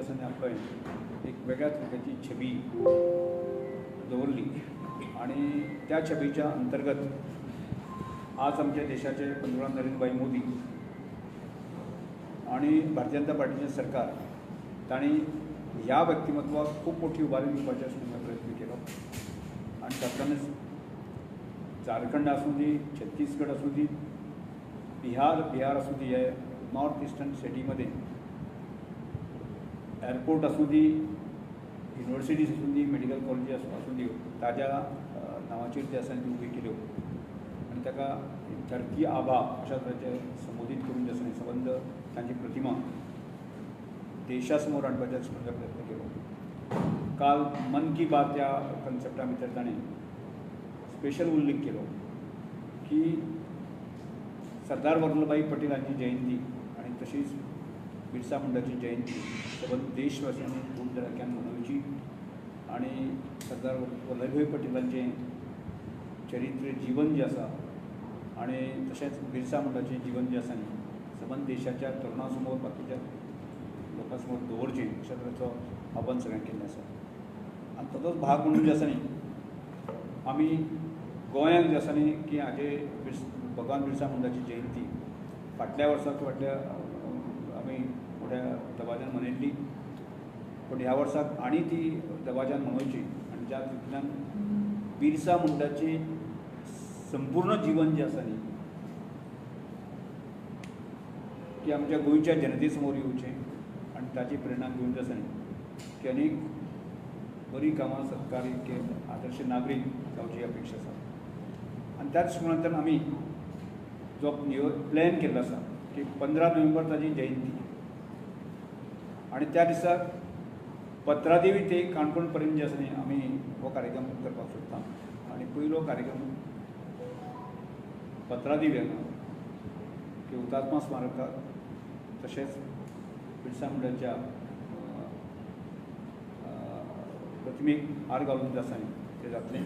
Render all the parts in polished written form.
आसा आपलो एक वेगळ्या तरेची छबी दवरली आणि त्या छबीच्या अंतर्गत आज आमच्या देशाचे पंतप्रधान नरेंद्र भाई मोदी आणि भारतीय जनता पार्टीचे सरकार तांणी ह्या व्यक्तिमत्वाक खूब मोठी उबारी दिवपाचो प्रयत्न केलो आणि तातूंतल्यानच झारखंड आसूं दी, छत्तीसगड आसूं दी, बिहार आसूं दी, हे नॉर्थ ईस्टर्न स्टेटीमध्ये एअरपोर्ट आसूं दी, युनिवर्सिटीज आसूं दी, मेडिकल कॉलेजीस आसूं दी, ताज्या नांवाचेर ते आसा ती उबी केल्यो आनी ताका धरती आभा अशा तरेचे संबोधीत करून जे आसा संबंध तांची प्रतिमा देशा समोर हाडपाचो प्रयत्न केलो. काल मन की बात ह्या कन्सेप्टा भितर ताणें स्पेशल उल्लेख केलो की सरदार वल्लभभाई पटेलांची जयंती आणि तशीच बिरसा मुंडाची जयंती सबंद देशवासियांनी धूमधडाक्यान मनोवची आणि सरदार वल्लभभाई पटेलांचें चरित्र जीवन जें आसा आणि तशेंच बिरसा मुंडाचें जीवन जें आसा न्ही सबंद देशाच्या तरुणां समोर बाकीच्या लोकां समोर दवरचें अशा तरेचो आव्हान सगळ्यांक केल्लें आसा. आनी ताचोच भाग म्हणून जे आसा न्ही आमी गोंयांत जे आसा न्ही की हाजे भगवान बिरसा मुंडाची जयंती फाटल्या वर्साक आमी मोठ्या दबाज्यान मनयल्ली, पूण ह्या वर्साक आनी ती दबाज्यान मनोवची आनी ज्या तितूंतल्यान बिरसा मुंडाची संपूर्ण जीवन जें आसा न्ही की आमच्या गोंयच्या जनते समोर येवचें आनी ताची प्रेरणा घेवन जे आसा न्ही की अनेक बरी कामां सत्कारी के आदर्श नागरीक जावची अपेक्षा आसा. आनी त्याच दृश्टिकोनांतल्यान आमी जो प्लॅन केल्लो आसा की 15 नोव्हेंबर ताची जयंती आणि त्या दिसाक पत्रादेवी ते काणकोण पर्यंत जे आसा न्ही आमी हो कार्यक्रम करपाक सोदता. आनी पयलो कार्यक्रम पत्रादेवी हांगा की हुतात्मा स्मारकाक तशेंच बिरसा मुंडाच्या प्रतिमेक हार घालून जे आसा न्ही तें जातलें.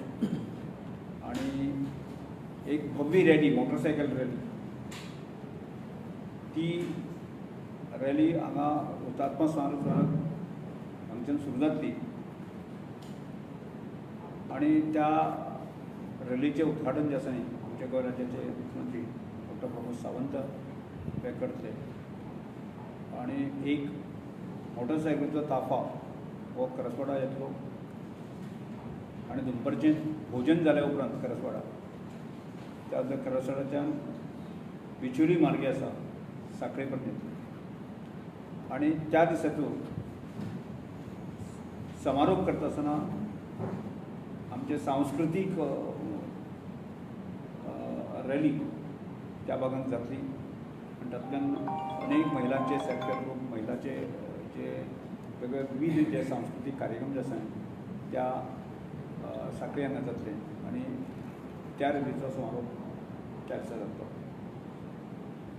आनी एक भव्य रॅली, मोटरसायकल रॅली, ती रॅली हांगा हुतात्मा स्मारक हांगच्यान सुरू जातली आनी त्या रॅलीचें उद्घाटन जें आसा न्ही आमच्या गोंय राज्याचे मुख्यमंत्री डॉ. प्रमोद सावंत हे करतले आनी एक मोटरसायकलीचो ताफा हो करसवाडा येतलो आनी दनपारचें भोजन जाल्या उपरांत करसवाडा त्या करसवाड्याच्यान बिचोली मार्गे आसा साखळे पर्यंत आनी त्या दिसाचो समारोप करता आसतना आमचे सांस्कृतीक रॅली त्या भागांत जातली आनी तातूंतल्यान अनेक महिलांचे सेल्फ हेल्प ग्रूप, महिलांचे जे वेगळे विविध जे सांस्कृतीक कार्यक्रम जे आसा त्या साखळे हांगा जातले आनी त्या रॅलीचो समारोप त्या दिसा जातलो.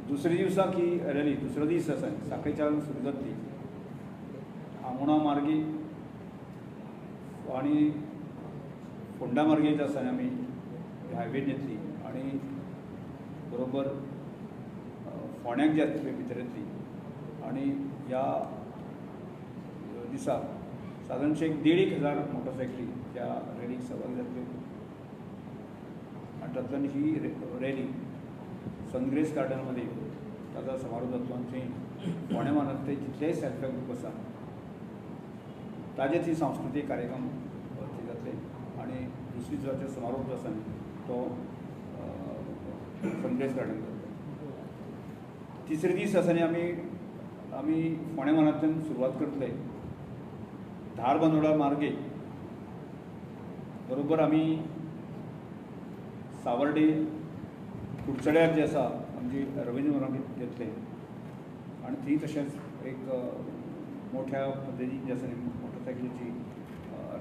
दुसरे दिसाक ही रॅली दुसरो दीस आसा साखळेच्यान सुरू जातली आमोणा मार्गे आनी फोंडा मार्गे जे आसा आमी हायवेन येतली आनी बरोबर फोंड्याक जे भितर येतली आनी ह्या दिसा सादारणशे 1,500 मोटरसायकली त्या रॅलीक सहभागी जातल्यो आनी तातूंतल्यान ही रॅली सनग्रेस गार्डनमध्ये ताचो समारोप जातलो आनी थंय फोंड्या म्हालांतले जितलेय सेल्फ हेल्प ग्रूप आसा ताजेच ही सांस्कृतीक कार्यक्रम थंय जातले आनी दुसरी दिसाचो समारोप जो आसा तो सनग्रेस गार्डन जातलो. तिसरे दीस आसा न्ही आमी फोंड्या म्हालांतल्यान सुरवात करतले धारबांदोडा मार्गे बरोबर आमी सावर्डे कुडचड्यार जे आसा आमची रवींद्र भवनाक येतले आनी थंय तशेंच एक मोठ्या पद्दतीन जे आसा न्ही मोटरसायकलीची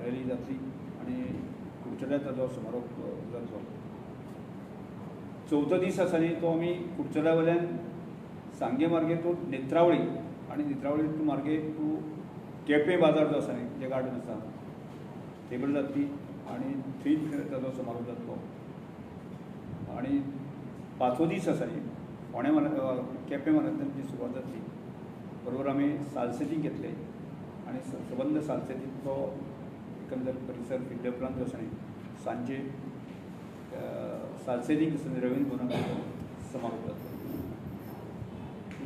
रॅली जातली आनी कुडचड्यार ताचो समारोप जातलो. चवथो दीस आसा न्ही तो आमी कुडचड्या वयल्यान सांगे मार्गे तूं नेत्रावळी आनी नेत्रावळी तूं मार्गे तूं केपें बाजार जो आसा न्ही जे गार्डन आसा थंय जातली आनी थंय ताचो समारोप जातलो. आनी पांचवो दीस आसा न्ही फोंड्या केपें म्हालांतल्यान ती सुरवात जातली बरोबर आमी सालसेतीक घेतले आणि सबंद सालसेतीचो एकंदर परिसर फिल्ड उपरांत जो आसा न्ही सांजे सालसेतीक रवींद्र भवनाचो समारोप जातलो.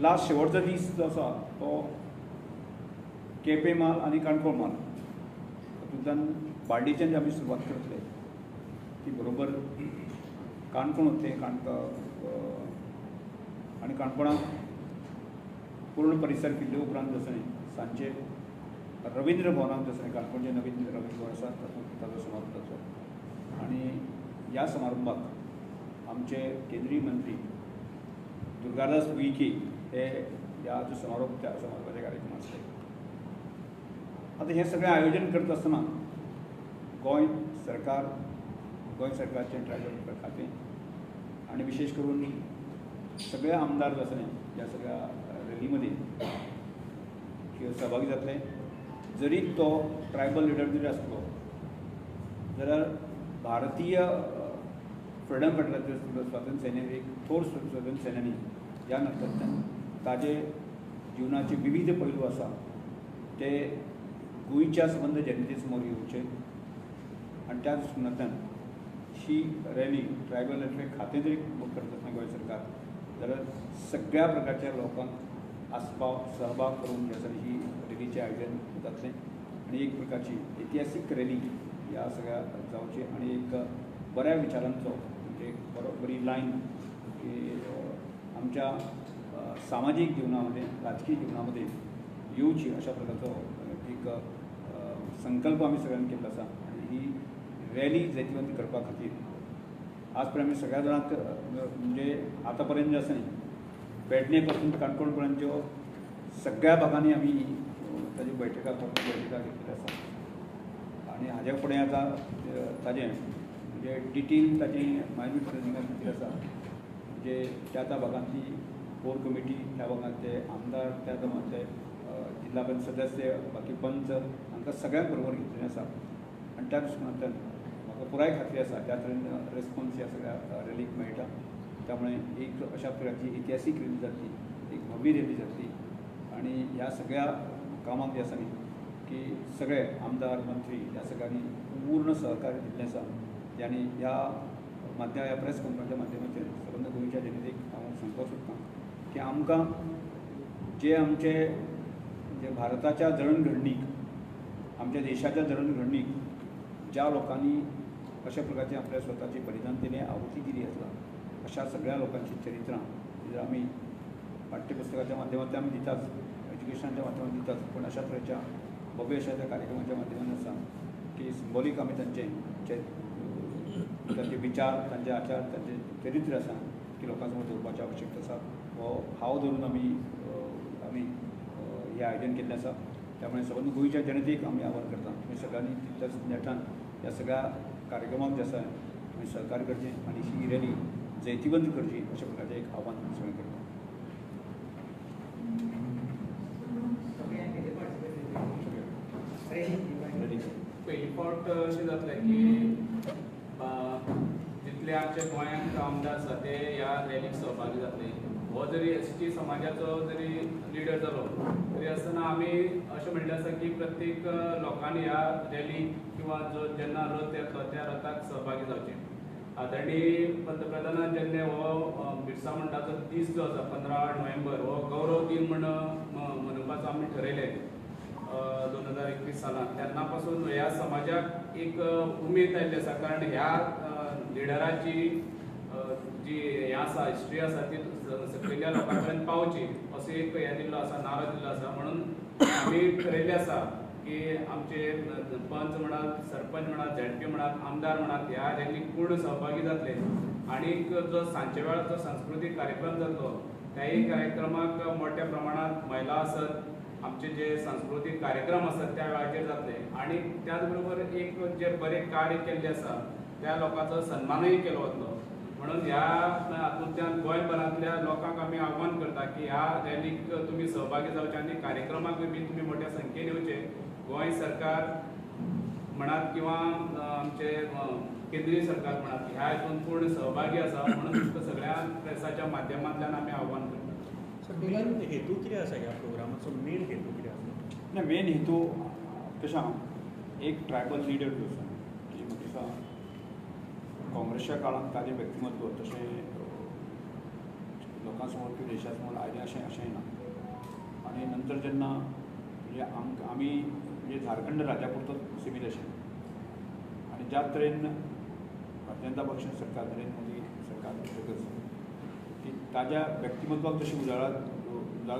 लास्ट शेवटचो दीस जो आसा तो केपें माल आनी काणकोण माल हातूंतल्यान बार्देच्यान जी आमी सुरवात करतले ती बरोबर काणकोण वतले. आनी काणकोणाक पूर्ण परिसर फिल्ले उपरांत जो आसा न्ही सांजे रवींद्र भवनांत जो आसा न्ही काणकोणचें नवीन रवींद्र भवन आसा ताचो समारोप जातलो. आनी ह्या समारंभाक आमचे केंद्रीय मंत्री दुर्गादास उईके हे ह्या जो समारोपाच्या कार्यक्रम आसले. आतां हें सगळें आयोजन करता आसतना गोंय सरकारचें ट्रायबल खातें आनी विशेष करून सगळे आमदार जो आसा न्ही ह्या सगळ्या रॅलीमध्ये सहभागी जातले. जरी तो ट्रायबल लिडर जरी आसलो जाल्यार भारतीय फ्रिडम फायटराचो स्वातंत्र्य सैन्यात एक थोर स्वातंत्र्य सैन्यानी ह्या नात्यांतल्यान ताजे जिवनाचे विविध पैलू आसा ते गोंयच्या संबंद जनते समोर येवचे. आनी त्या दृश्टिकोनांतल्यान ही रॅली ट्रायबल वेलफेअर खातें जरी करता आसतना गोंय सरकार जाल्यार सगळ्या प्रकारच्या लोकांक आस्पाव सहभाग करून जे आसा ही रॅलीचें आयोजन जातलें. आनी एक प्रकारची इतिहासीक रॅली ह्या सगळ्या जावची आनी एक बऱ्या विचारांचो म्हणजे बरी लायन की आमच्या सामाजीक जिवनामध्ये राजकीय जिवनामध्ये येवची अशा प्रकारचो एक संकल्प आमी सगळ्यांनी केल्लो आसा. आनी ही रॅली जैतवंत करपा खातीर आज पर्यंत आमी सगळ्या जाणांक म्हणजे आतां पर्यंत जे आसा न्ही पेडणे पासून काणकोण पर्यंतच्यो सगळ्या भागांनी आमी ताजी बैठका घेतलेली आसा. आनी हाज्या फुडें आतां ताजें म्हणजे डिटेल ताची मायन्यूट प्लॅनिंगा खातीर आसा. म्हणजे त्या त्या भागांतली कोर कमिटी त्या भागांतले आमदार त्या भागांतले जिल्हा पंच सदस्य बाकी पंच हांकां सगळ्यांक बरोबर घेतलेलें आसा. आनी त्या दृश्टिकोनांतल्यान म्हाका पुराय खात्री आसा त्या तरेन रेस्पॉन्स ह्या सगळ्या रॅलीक मेळटा. त्यामुळे एक अशा प्रकारची इतिहासीक रॅली जातली, एक भव्य रॅली जातली. आनी ह्या सगळ्या कामाक जे आसा न्ही की सगळे आमदार मंत्री ह्या सगळ्यांनी पूर्ण सहकार्य दिल्लें आसा. आनी ह्या प्रेस कॉन्फरन्सच्या माध्यमांतल्यान सबंद गोंयच्या जनतेक हांव सांगपाक सोदतां की आमकां जे आमचे जे भारताच्या जडणघडणीक आमच्या देशाच्या जडणघडणीक ज्या लोकांनी अशा प्रकारचे आपल्या स्वताचे बलिदान दिलें आहुती दिली आसा अशा सगळ्या लोकांची चरित्रां जर आमी पाठ्यपुस्तकाच्या माध्यमांतल्यान आमी दिताच, एज्युकेशनाच्या माध्यमांतल्यान दिताच, पूण अशा तरेच्या भव्य अशा त्या कार्यक्रमाच्या माध्यमांतल्यान आसा की सिंबॉलीक आमी तांचे विचार, तांचे आचार, तांचे चरित्र आसा की लोकां समोर दवरपाचें आवश्यकता आसा. हो हाव धरून आमी हें आयोजन केल्लें आसा. त्यामुळे सबंद गोंयच्या जनतेक आमी आवाहन करता तुमी सगळ्यांनी तितल्याच नेटान ह्या सगळ्या कार्यक्रमाक जे आसा आमी सहकार्य करचें आनी ही रॅली जैतिवंत करची अशा प्रकारचें एक आव्हान सगळें करता. पयली फावट अशें जातलें की जितले आमचे गोंयांत आमदार आसा ते ह्या रॅलीक सहभागी जातले. हो जरी एसटी समाजाचो जरी लिडर जालो तरी आसतना आमी अशें म्हणिल्लें आसा की प्रत्येक लोकांनी ह्या रॅली किंवा जो जेन्ना रथ येतलो त्या रथाक सहभागी जावचें. आदरणीय पंतप्रधानान जेन्ना हो बिरसा मुंडाचो दीस जो आसा 15 नोव्हेंबर हो गौरव दिन म्हण मनोवपाचो आमी ठरयलें 2021 सालांत. तेन्ना पासून ह्या समाजाक एक उमेद आयिल्ली आसा कारण ह्या लिडराची जी हें आसा हिस्ट्री आसा ती सकयल्या लोकां पर्यंत पावची असो एक हें दिल्लो आसा, नारो दिल्लो आसा. म्हणून आमी ठरयल्लें आसा की आमचे पंच म्हणात, सरपंच म्हणात, झेडपी म्हणात, आमदार म्हणात ह्या रॅलीक पूर्ण सहभागी जातले. आनीक जो सांजचे वेळार जो सांस्कृतीक कार्यक्रम जातलो त्याही कार्यक्रमाक मोठ्या प्रमाणात महिला आसत, आमचे जे सांस्कृतीक कार्यक्रम आसात त्या वेळाचेर जातले. आनी त्याच बरोबर एक जे बरें कार्य केल्लें आसा त्या लोकांचो सन्मानूय केलो वतलो. म्हणून ह्या हातूंतल्यान गोंयभरांतल्या लोकांक आमी आव्हान करता की ह्या रॅलीक तुमी सहभागी जावचे आनी कार्यक्रमाक बी तुमी मोठ्या संख्येन येवचे. गोंय सरकार म्हणात किंवा आमचे केंद्रीय सरकार म्हणात ह्या हितून पूर्ण सहभागी आसा. म्हणून तुमकां सगळ्या प्रेसाच्या माध्यमांतल्यान आमी आव्हान करता. सर मेन हेतू कितें आसा ह्या प्रोग्रामाचो मेन हेतू कितें आसा? नाही मेन हेतू कशा एक ट्रायबल लिडर जो आसा की म्हाका दिसता काँग्रेसच्या काळात ताजें व्यक्तिमत्व तशें लोकां समोर किंवा देशा समोर आयलें अशें ना आनी नंतर जेन्ना म्हणजे आमी म्हणजे झारखंड राज्या पुरतो सीमीत आशिल्लें आनी ज्या तरेन भारतीय जनता पक्ष सरकार नरेंद्र मोदी सरकार करतकच की ताज्या व्यक्तिमत्वाक तशी उजाळ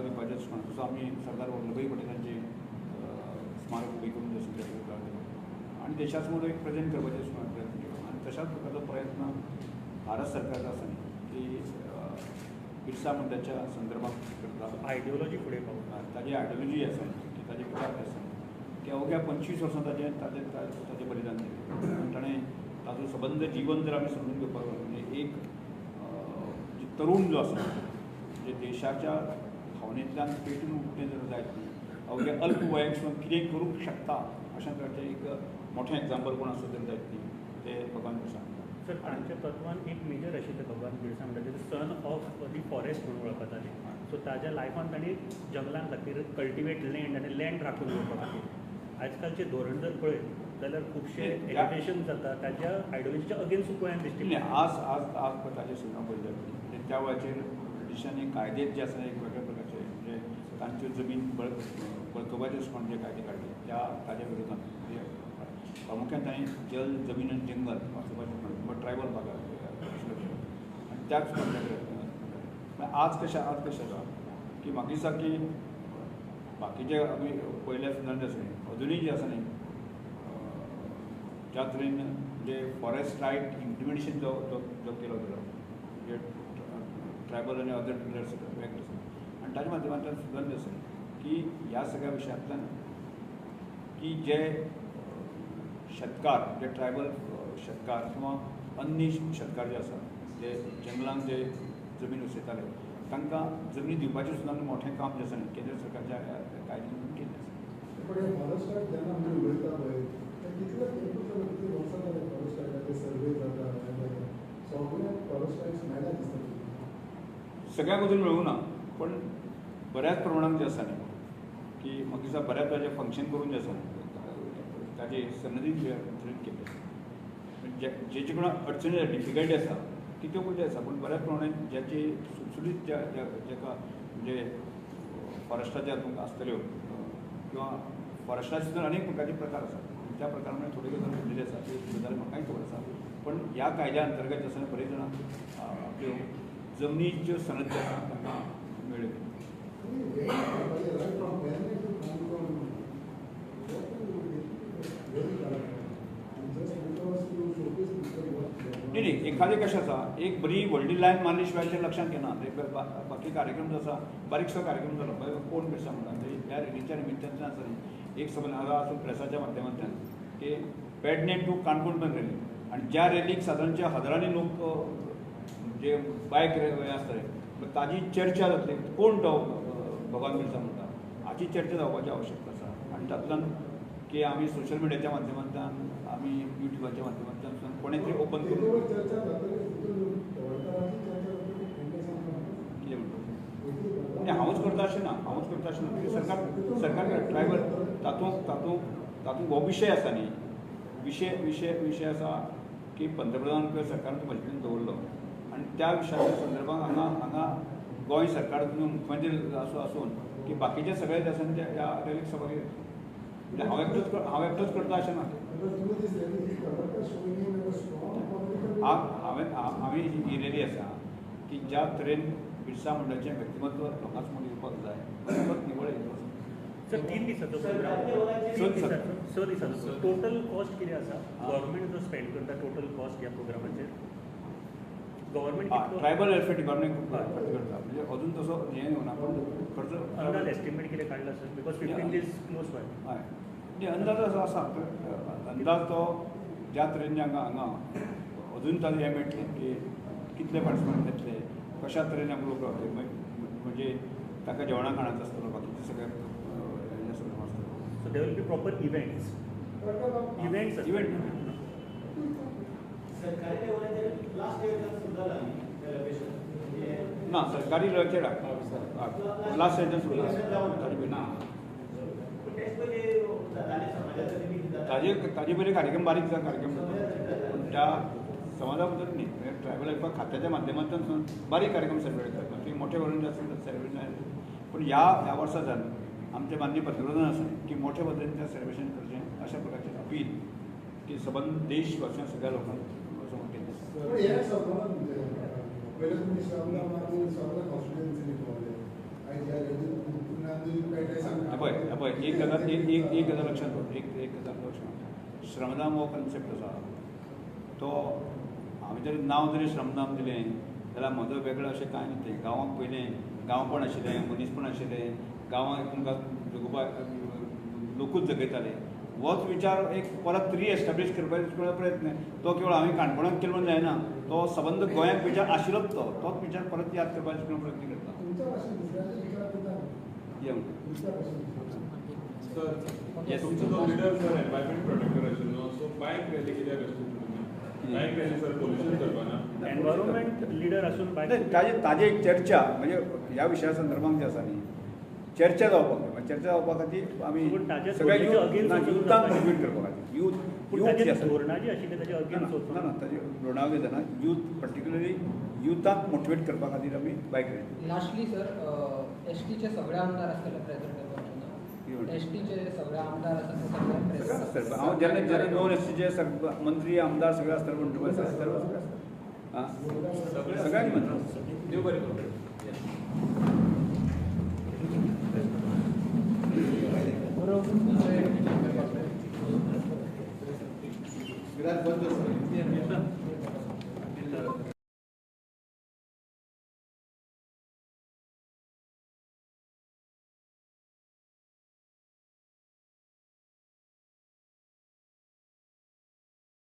दिवपाचें दिसता तसो आमी सरदार वल्लभभाई पटेलांचे स्मारक उबी करून उजाळ दिलो आनी देशा समोर एक प्रेजेंट करपाचें प्रयत्न केलो आनी तशाच प्रकारचो प्रयत्न भारत सरकारचा आसा की बिरसा मुंडाच्या संदर्भात करता आयडियोलॉजी फुडें पावता ताजी आयडियोलॉजी आसा की ताजे विचार आसा की अवघ्या 25 वर्सां ताजें बलिदान दिलें आनी ताणें ताजो सबंद जीवन जर आमी समजून घेवपाक म्हणजे एक तरूण जो आसा म्हणजे देशाच्या भावनेंतल्यान पेटून उठणें जर जायत न्ही अवघ्या अल्प वयासून कितें करूंक शकता अशा तरेचें एक मोठें एग्जाम्पल कोण आसत जर जायत न्ही तें भगवान बिरसा सर तांच्या तत्वान एक मेजर आशिल्लें भगवान बिरसा मुंडा जें सन ऑफ दी फॉरेस्ट म्हणून वळखताले सो ताज्या लायफान तांणी जंगलां खातीर कल्टिवेट लँड आनी लँड राखून दवरपा खातीर आजकालचें धोरण जर पळयत जाल्यार खुबशे एज्युकेशन जाता ताज्या आयडियोलॉजीच्या अगेन्स्ट गोंयांत दिसता आज आज आज पळय ताजें सुनां पळयल्यार त्या वेळाचेर ब्रिटिशांनी कायदे जे आसा एक वेगळ्या प्रकारचे म्हणजे तांच्यो जमीन बळकवपाचे म्हणजे कायदे काडले ताज्या विरोधान म्हणजे प्रामुख्यान तांणी जल जमीन आनी जंगल वाचोवपाचें ट्रायबल भागात आनी त्याच आज कशें आसा की म्हाका दिसता की बाकीचे आमी पयल्या सुद्दां जे आसा अजुनूय जे आसा न्ही ज्या तरेन म्हणजे फॉरेस्ट रायट इम्प्लिमेंटेशन जो केलो गेलो म्हणजे ट्रायबल आनी अदर लिडर्स एक्ट आसा आनी ताज्या माध्यमांतल्यान सुद्दां जे आसा की ह्या सगळ्या विशयांतल्यान की जे शेतकार जे ट्रायबल शेतकार किंवा अन्य शेतकार जे आसा जे जंगलांत जे जमीन उसयताले तांकां जमनी दिवपाचें सुद्दां मोठें काम जें आसा न्ही केंद्र सरकारच्या कायद्यान केल्लें आसा पण हे फॉरेस्ट रायट जेन्ना आमी उलयता पळय ते कितले वर्सां जाले फॉरेस्ट रायटाचे सर्वे जाता सगळे फॉरेस्ट रायट्स मेळ्ळा दिसता सगळ्यांक अजून मेळूं ना पण बऱ्याच प्रमाणात जे आसा न्ही की म्हाका दिसता बऱ्याच वेळाचें फंक्शन करून जे आसा ताजे सनदीन जे केले जेचे कोणा अडचणी डिफिकल्टी आसा तितल्यो पयली आसा पूण बऱ्याच प्रमाणात ज्याची सुटसुटीत जेका म्हणजे फॉरेस्टाच्या हातूंत आसतल्यो किंवा फॉरेस्टाचे सुद्दां अनेक प्रकारचे प्रकार आसात त्या प्रकारान थोड्यो गजाली घडलेली आसा त्यो गजाली म्हाकाय खबर आसा पण ह्या कायद्या अंतर्गत जे आसा बरेच जाणांक आपल्यो जमनीच्यो सनद ज्यो आसा तांकां मेळ्ळ्यो नाही एखादें कशें आसा एक बरी व्हडली लायन मारली शिवाय लक्षांत येना बाकी कार्यक्रम जो आसा बारीकसो कार्यक्रम जालो पळय कोण बिरसा म्हणटा ह्या रेलीच्या निमित्तान आसा न्ही एक समज हांगा आसून प्रेसाच्या माध्यमांतल्यान की पेडणेम टू काणकोण पण रॅली आनी ज्या रॅलीक सादारणच्या हजारांनी लोक जे बायक हे आसताले ताजी चर्चा जातली कोण तो भगवान बिरसा म्हणटा हाची चर्चा जावपाची आवश्यकता आसा आनी तातूंतल्यान की आमी सोशल मिडियाच्या माध्यमांतल्यान आमी युट्यूबाच्या माध्यमांतल्यान कोणें तरी ओपन करून कितें म्हणटा हांवूच करता अशें ना हांवूच करता अशें ना सरकार ट्रायबल तातूंत हो विशय आसा न्ही विशय आसा की पंतप्रधान किंवा सरकारान तो म्हजे कडेन दवरलो आनी त्या विशयाच्या संदर्भांत हांगा गोंय सरकार मुख्यमंत्री आसून की बाकीचे सगळे जे आसा ते ह्या रॅलीक सहभागी म्हणजे हांव एकटोच करता अशें ना हांवें ही रॅली आसा की ज्या तरेन बिरसा मुंडाचें व्यक्तिमत्व लोकां समोर येवपाक जाय निवळ येवपाक सर 3 दिसाचो प्रोग्राम स दिसाचो टोटल कॉस्ट कितें आसा गव्हर्मेंट जो स्पेंड करता टोटल कॉस्ट ह्या प्रोग्रामाचेर गव्हर्मेंट ट्रायबल वेलफेअर डिपार्टमेंट खर्च करता म्हणजे अजून तसो हें येवना पूण खर्च अंदाज एस्टिमेट कितें काडला sir because 15 days close by हय म्हणजे अंदाज असो आसा अंदाज तो ज्या तरेन हांगा अजून ताजें हें मेळटलें की कितले पार्टिसिपंट येतले कशा तरेन आमकां लोक रावतले म्हणजे ताका जेवणा खाणाचो आसतलो बाकीचे सगळे हें सगळें आसतलो so there will be proper events event ना सरकारी लेवलाचेर लास्ट सेशन सुद्दां ना ताजे पहिले कार्यक्रम बारीक कार्यक्रम पण त्या समाजाबद्दल नाही म्हणजे ट्रायबल लाईफ खात्याच्या माध्यमातून बारीक कार्यक्रम सेलिब्रेट करतात ते मोठे वरून जास्त सेलिब्रेट नाही पण या वर्षाच्यान आमचे मान्य पंतप्रधान असं की मोठ्या पद्धतीने सेलिब्रेशन करचें अशा प्रकारचे अपील की सबंध देशवासियांक सगळ्या लोकांक समोर केले पण या सगळ्यांना पहिले तुम्ही श्रमदान आणि सगळ्या कॉन्स्टिट्युएन्सीनी ठेवले आणि ज्या पुन्हा काय सांगता पळय एक गजाल लक्षात दवर एक गजाल लक्षात श्रमदान हो कन्सेप्ट आसा तो हांवें जरी नांव जरी श्रमदान दिलें जाल्यार म्हजो वेगळो अशें कांय न्ही तें गांवांक पयलें गांवपण आशिल्लें मनीसपण आशिल्लें गांवांक तुमकां जगोवपा लोकूच जगयताले होच विचार एक परत रिएस्टाब्लीश करपाचो प्रयत्न तो केवळ हांवें काणकोणाक केलो म्हूण जायना तो सबंद गोंयाक विचार आशिल्लोच तोच विचार परत याद करपाचो प्रयत्न करता तुमच्या भाषेत दुसऱ्याचे विचार करता येवन दुसऱ्या भाषेत Yes. तुमचो जो लिडर सर एनवायरमेंट प्रोटेक्टर आशिल्लो सो बायक रॅली कित्याक आसली तुमी बायक रॅली सर पोल्युशन करपाना एनवायरमेंट लिडर असून नाही, ताजे एक चर्चा म्हणजे ह्या विशया संदर्भात जे आसा न्ही चर्चा जावपाक जाय चर्चा जावपा खातीर आमी पूण ताच्या सगळ्या धोरणाच्या against युथांक वचून मोटिवेट करपा खातीर पूण यूथ जे ताचे आसा धोरणां जी आशिल्ली ताचे अगेन्स्ट ना ताजे धोरणां जायना यूथ पर्टिक्युलरली युथांक मोटिवेट करपा खातीर आमी बायक रॅली लास्टली सर एस टीचे सगळे आमदार आसतले प्रेझेंट एस टीचे सगळे आमदार आसा ते सगळे सगळें present. आसतले हांव जेन्ना नॉन एस टीचे मंत्री आमदार सगळे आसतले म्हणटकच सर्व सगळे आसतले आं सगळ्यांनी म्हणटा देव बरें करूं. विराट बंद